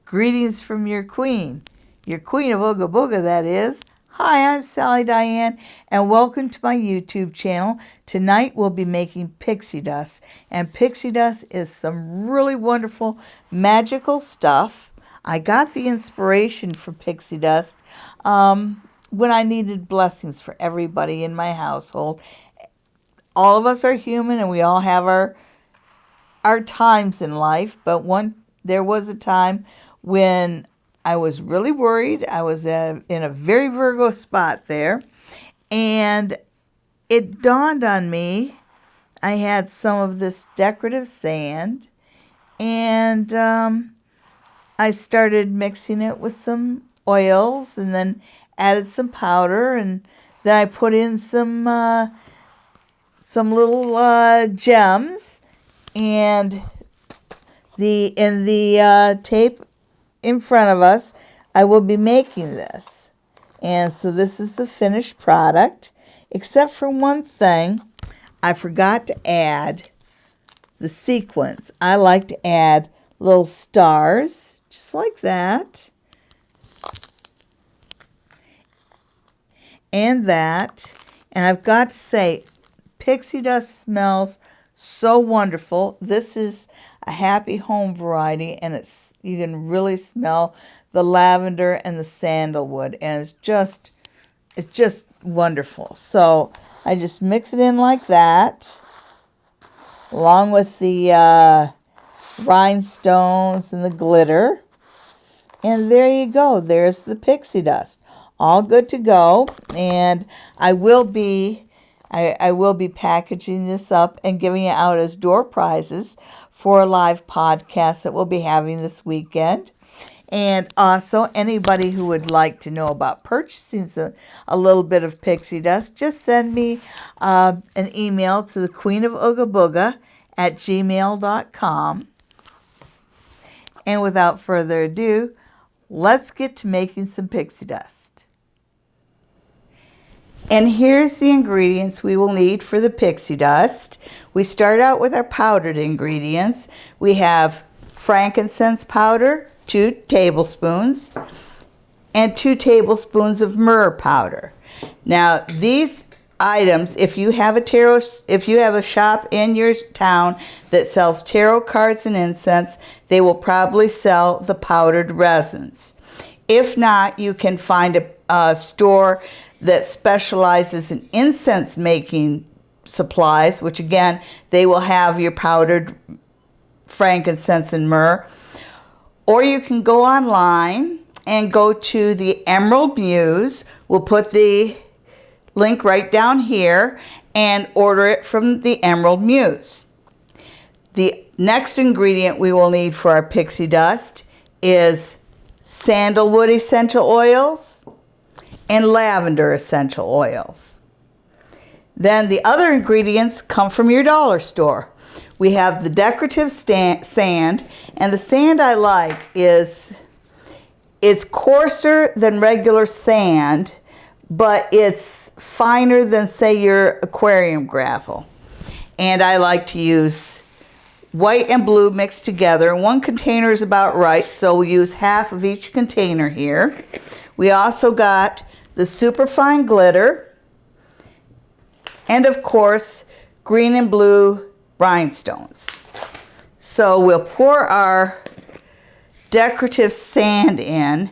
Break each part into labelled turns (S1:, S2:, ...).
S1: Greetings from your queen of Ooga Booga, that is. Hi, I'm Sally Diane, and welcome to my YouTube channel. Tonight we'll be making pixie dust, and pixie dust is some really wonderful magical stuff. I got the inspiration for pixie dust when I needed blessings for everybody in my household. All of us are human, and we all have our times in life, but there was a time when I was really worried. I was in a very Virgo spot there, and it dawned on me I had some of this decorative sand, and I started mixing it with some oils, and then added some powder, and then I put in some little gems, and in the tape in front of us, I will be making this. And so this is the finished product, except for one thing. I forgot to add the sequins. I like to add little stars, just like that. And that. And I've got to say, pixie dust smells so wonderful. This is a happy home variety, and you can really smell the lavender and the sandalwood, and it's just wonderful. So I just mix it in like that, along with the rhinestones and the glitter, and there you go. There's the pixie dust, all good to go. And I will be packaging this up and giving it out as door prizes for a live podcast that we'll be having this weekend. And also, anybody who would like to know about purchasing a little bit of pixie dust, just send me an email to the Queen of Ooga Booga at gmail.com. And without further ado, let's get to making some pixie dust. And here's the ingredients we will need for the pixie dust. We start out with our powdered ingredients. We have frankincense powder, 2 tablespoons, and 2 tablespoons of myrrh powder. Now, these items, if you have a shop in your town that sells tarot cards and incense, they will probably sell the powdered resins. If not, you can find a store that specializes in incense making supplies, which again, they will have your powdered frankincense and myrrh. Or you can go online and go to the Emerald Muse. We'll put the link right down here, and order it from the Emerald Muse. The next ingredient we will need for our pixie dust is sandalwood essential oils and lavender essential oils. Then the other ingredients come from your dollar store. We have the decorative sand, and the sand I like is it's coarser than regular sand, but it's finer than, say, your aquarium gravel. And I like to use white and blue mixed together. One container is about right, so we'll use half of each container here. We also got the superfine glitter, and of course, green and blue rhinestones. So we'll pour our decorative sand in,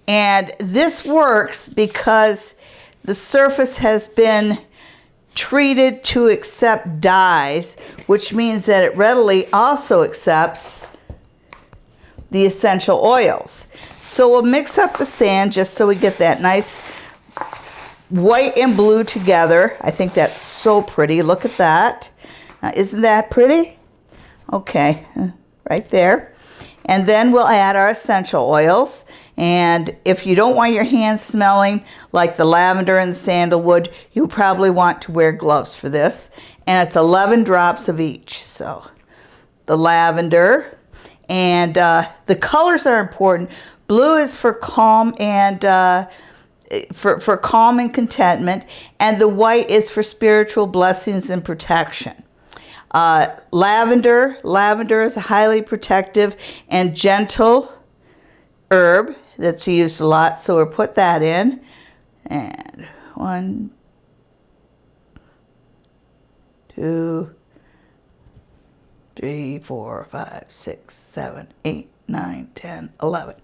S1: and this works because the surface has been treated to accept dyes, which means that it readily also accepts the essential oils. So we'll mix up the sand just so we get that nice white and blue together. I think that's so pretty. Look at that. Now, isn't that pretty? Okay, right there. And then we'll add our essential oils. And if you don't want your hands smelling like the lavender and the sandalwood, you probably want to wear gloves for this. And it's 11 drops of each. So the lavender, and the colors are important. Blue is for calm and for calm and contentment, and the white is for spiritual blessings and protection. Lavender is highly protective and gentle herb that's used a lot, so we'll put that in. And 1, 2, 3, 4, 5, 6, 7, 8, 9, 10, 11.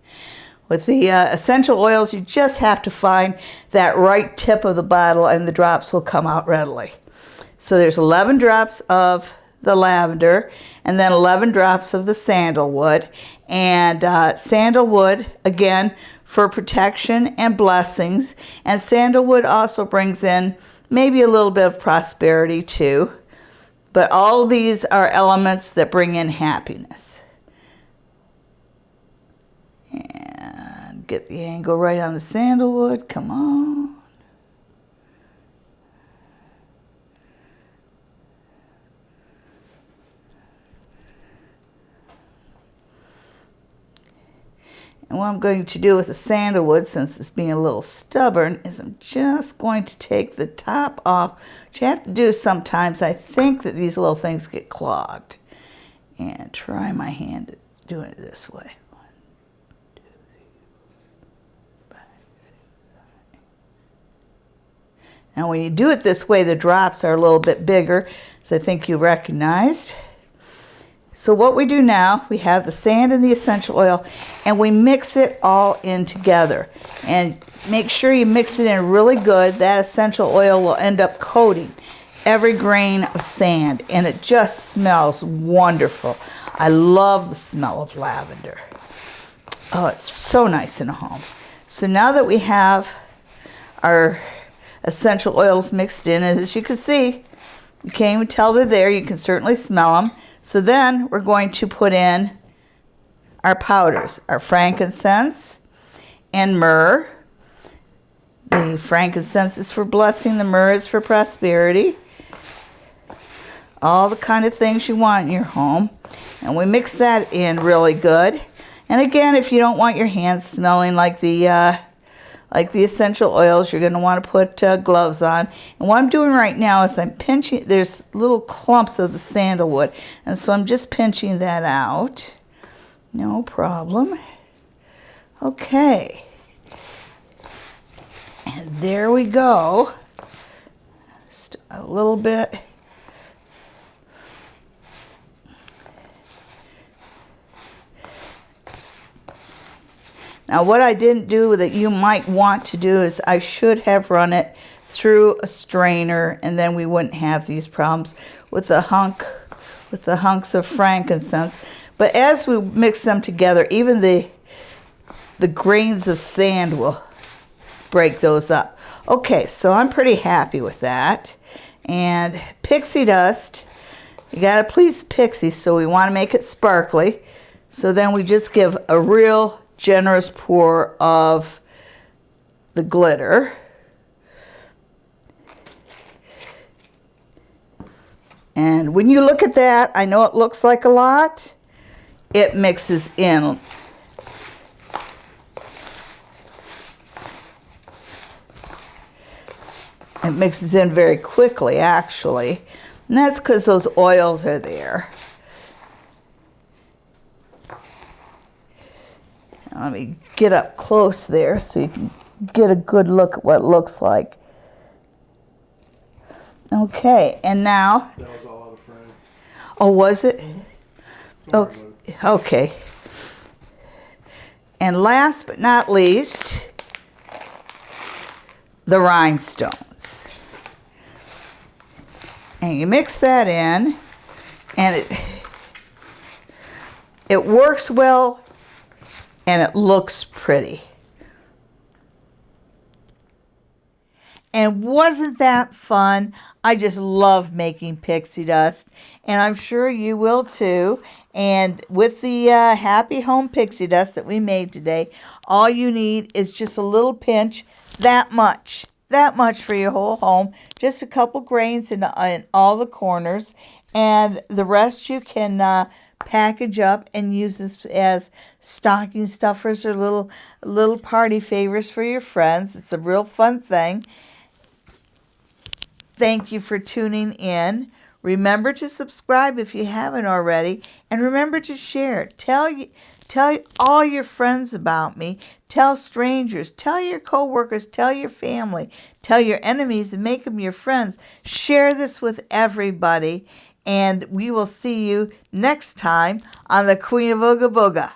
S1: With the essential oils, you just have to find that right tip of the bottle and the drops will come out readily. So there's 11 drops of the lavender and then 11 drops of the sandalwood. And sandalwood, again, for protection and blessings. And sandalwood also brings in maybe a little bit of prosperity too. But all of these are elements that bring in happiness. And get the angle right on the sandalwood. Come on. And what I'm going to do with the sandalwood, since it's being a little stubborn, is I'm just going to take the top off, which you have to do sometimes. I think that these little things get clogged. And try my hand at doing it this way. 1, 2, 3, 4, 5, 6, 7, 8. Now when you do it this way, the drops are a little bit bigger, as I think you recognized. So what we do now, we have the sand and the essential oil, and we mix it all in together. And make sure you mix it in really good. That essential oil will end up coating every grain of sand, and it just smells wonderful. I love the smell of lavender. Oh, it's so nice in a home. So now that we have our essential oils mixed in, as you can see, you can't even tell they're there. You can certainly smell them. So then we're going to put in our powders, our frankincense and myrrh. The frankincense is for blessing, the myrrh is for prosperity. All the kind of things you want in your home. And we mix that in really good. And again, if you don't want your hands smelling like the essential oils, you're going to want to put gloves on. And what I'm doing right now is I'm pinching, there's little clumps of the sandalwood, and so I'm just pinching that out. No problem. Okay. And there we go. Just a little bit. Now what I didn't do that you might want to do is I should have run it through a strainer, and then we wouldn't have these problems with the hunks of frankincense. But as we mix them together, even the grains of sand will break those up. Okay, so I'm pretty happy with that. And pixie dust, you gotta please the pixies, so we want to make it sparkly. So then we just give a real generous pour of the glitter. And when you look at that, I know it looks like a lot. It mixes in. It mixes in very quickly, actually. And that's because those oils are there. Let me get up close there so you can get a good look at what it looks like. Okay, and now...
S2: That was all out of frame.
S1: Oh, was it?
S2: Mm-hmm.
S1: Okay. And last but not least, the rhinestones. And you mix that in, and it works well, and it looks pretty. And wasn't that fun? I just love making pixie dust, and I'm sure you will too. And with the Happy Home Pixie Dust that we made today, all you need is just a little pinch, that much for your whole home, just a couple grains in all the corners, and the rest you can package up and use this as stocking stuffers or little party favors for your friends. It's a real fun thing. Thank you for tuning in. Remember to subscribe if you haven't already, and remember to share. Tell Tell all your friends about me. Tell strangers. Tell your coworkers. Tell your family. Tell your enemies and make them your friends. Share this with everybody. And we will see you next time on the Queen of Ooga Booga.